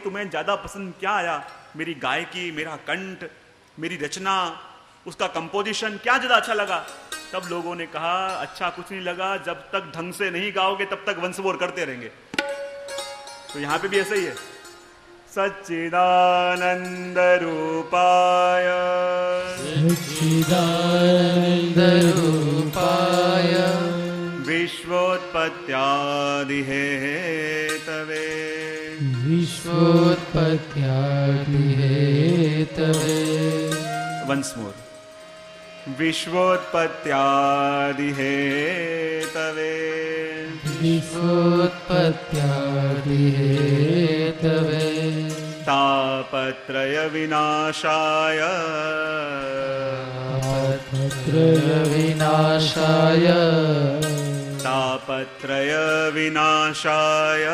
तुम्हें ज्यादा पसंद क्या आया, मेरी गायकी, मेरा कंठ, मेरी रचना, उसका कंपोजिशन क्या ज्यादा अच्छा लगा? तब लोगों ने कहा अच्छा कुछ नहीं लगा, जब तक ढंग से नहीं गाओगे तब तक वंशवोर करते रहेंगे। तो यहां पे भी ऐसा ही है। सच्चिदानंद रूपाय सच्चिदानंद रूपाय विश्वोत्पत्त्यादि हेतवे विश्वोत्पत्त्यादि हेतवे। Once more. विश्वोत्पत्त्यादि हेतवे विश्वोत्पत्त्यादि हेतवे तापत्रय विनाशाय तापत्रय विनाशाय तापत्रय विनाशाय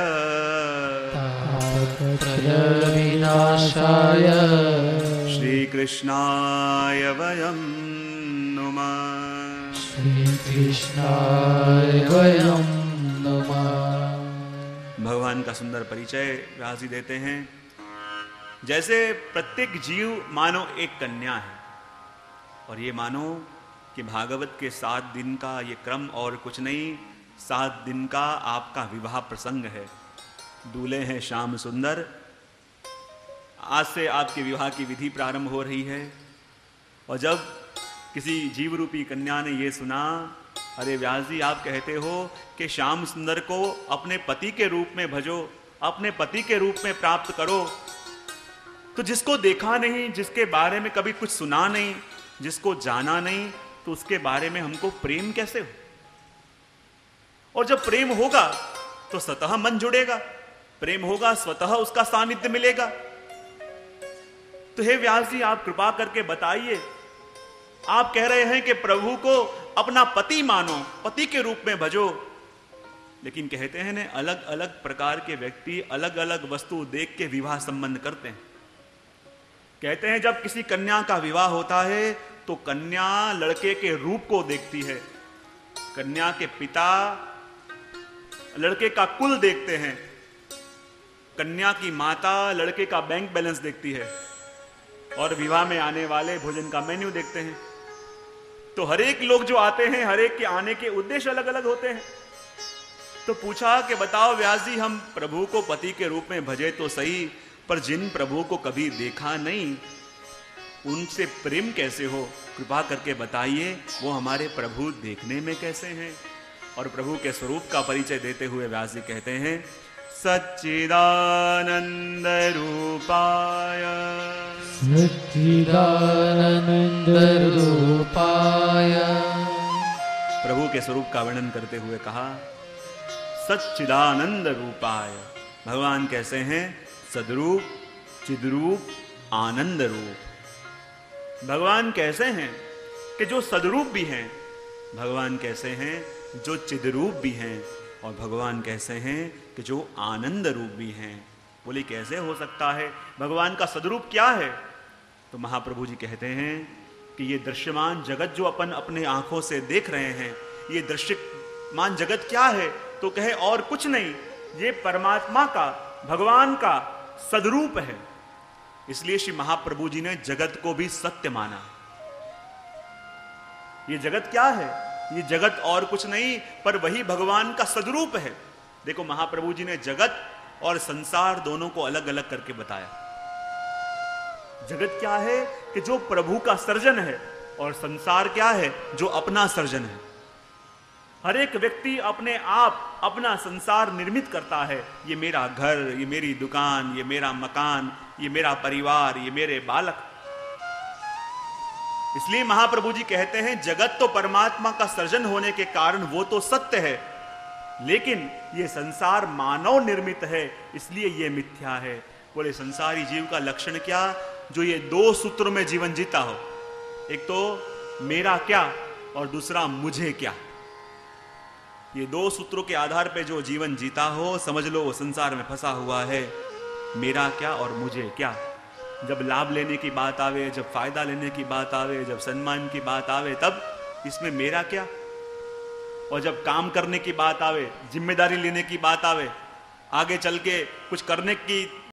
तापत्रय विनाशाय श्रीकृष्णाय वयं नुमः। श्रीकृष्णाय वयं नुमः। भगवान का सुंदर परिचय व्यास जी देते हैं। जैसे प्रत्येक जीव मानो एक कन्या है, और ये मानो कि भागवत के 7 दिन का ये क्रम और कुछ नहीं, 7 दिन का आपका विवाह प्रसंग है। दूल्हे हैं श्याम सुंदर। आज से आपके विवाह की विधि प्रारंभ हो रही है। और जब किसी जीव रूपी कन्या ने ये सुना, अरे व्यास जी आप कहते हो कि श्याम सुंदर को अपने पति के रूप में भजो, अपने पति के रूप में प्राप्त करो, तो जिसको देखा नहीं, जिसके बारे में कभी कुछ सुना नहीं, जिसको जाना नहीं, तो उसके बारे में हमको प्रेम कैसे हो? और जब प्रेम होगा तो स्वतः मन जुड़ेगा, प्रेम होगा स्वतः उसका सानिध्य मिलेगा। तो हे व्यास जी आप कृपा करके बताइए, आप कह रहे हैं कि प्रभु को अपना पति मानो, पति के रूप में भजो, लेकिन कहते हैं ना अलग अलग प्रकार के व्यक्ति अलग अलग वस्तु देख के विवाह संबंध करते हैं। कहते हैं जब किसी कन्या का विवाह होता है तो कन्या लड़के के रूप को देखती है, कन्या के पिता लड़के का कुल देखते हैं, कन्या की माता लड़के का बैंक बैलेंस देखती है, और विवाह में आने वाले भोजन का मेन्यू देखते हैं। तो हर एक लोग जो आते हैं, हर एक के आने के उद्देश्य अलग अलग होते हैं। तो पूछा कि बताओ व्यास जी हम प्रभु को पति के रूप में भजे तो सही, पर जिन प्रभु को कभी देखा नहीं उनसे प्रेम कैसे हो? कृपा करके बताइए वो हमारे प्रभु देखने में कैसे हैं? और प्रभु के स्वरूप का परिचय देते हुए व्यास जी कहते हैं सच्चिदानंद रूपाय सच्चिदानंद रूपाय। प्रभु के स्वरूप का वर्णन करते हुए कहा सच्चिदानंद रूपाय। भगवान कैसे हैं? सदरूप, चिद्रूप, आनंद रूप। भगवान कैसे हैं कि जो सदरूप भी हैं, भगवान कैसे हैं जो चिद्रूप भी हैं, और भगवान कैसे हैं कि जो आनंद रूप भी हैं। बोले कैसे हो सकता है? भगवान का सदरूप क्या है? तो महाप्रभु जी कहते हैं कि ये दृश्यमान जगत जो अपन अपने आंखों से देख रहे हैं, ये दृश्यमान जगत क्या है? तो कहे और कुछ नहीं, ये परमात्मा का, भगवान का सदरूप है। इसलिए श्री महाप्रभु जी ने जगत को भी सत्य माना। ये जगत क्या है? ये जगत और कुछ नहीं पर वही भगवान का सदरूप है। देखो महाप्रभु जी ने जगत और संसार दोनों को अलग अलग करके बताया। जगत क्या है कि जो प्रभु का सर्जन है, और संसार क्या है? जो अपना सर्जन है। हर एक व्यक्ति अपने आप अपना संसार निर्मित करता है। ये मेरा घर, ये मेरी दुकान, ये मेरा मकान, ये मेरा परिवार, ये मेरे बालक। इसलिए महाप्रभु जी कहते हैं जगत तो परमात्मा का सर्जन होने के कारण वो तो सत्य है, लेकिन ये संसार मानव निर्मित है, इसलिए ये मिथ्या है। बोले संसारी जीव का लक्षण क्या? जो ये 2 सूत्रों में जीवन जीता हो। एक तो मेरा क्या और दूसरा मुझे क्या। ये 2 सूत्रों के आधार पे जो जीवन जीता हो, समझ लो वो संसार में फंसा हुआ है। मेरा क्या और मुझे क्या। जब लाभ लेने की बात आवे, जब फायदा लेने की बात आवे, जब सम्मान की बात आवे, तब इसमें मेरा क्या। और जब काम करने की बात आवे, जिम्मेदारी लेने की बात आवे, आगे चल के कुछ करने की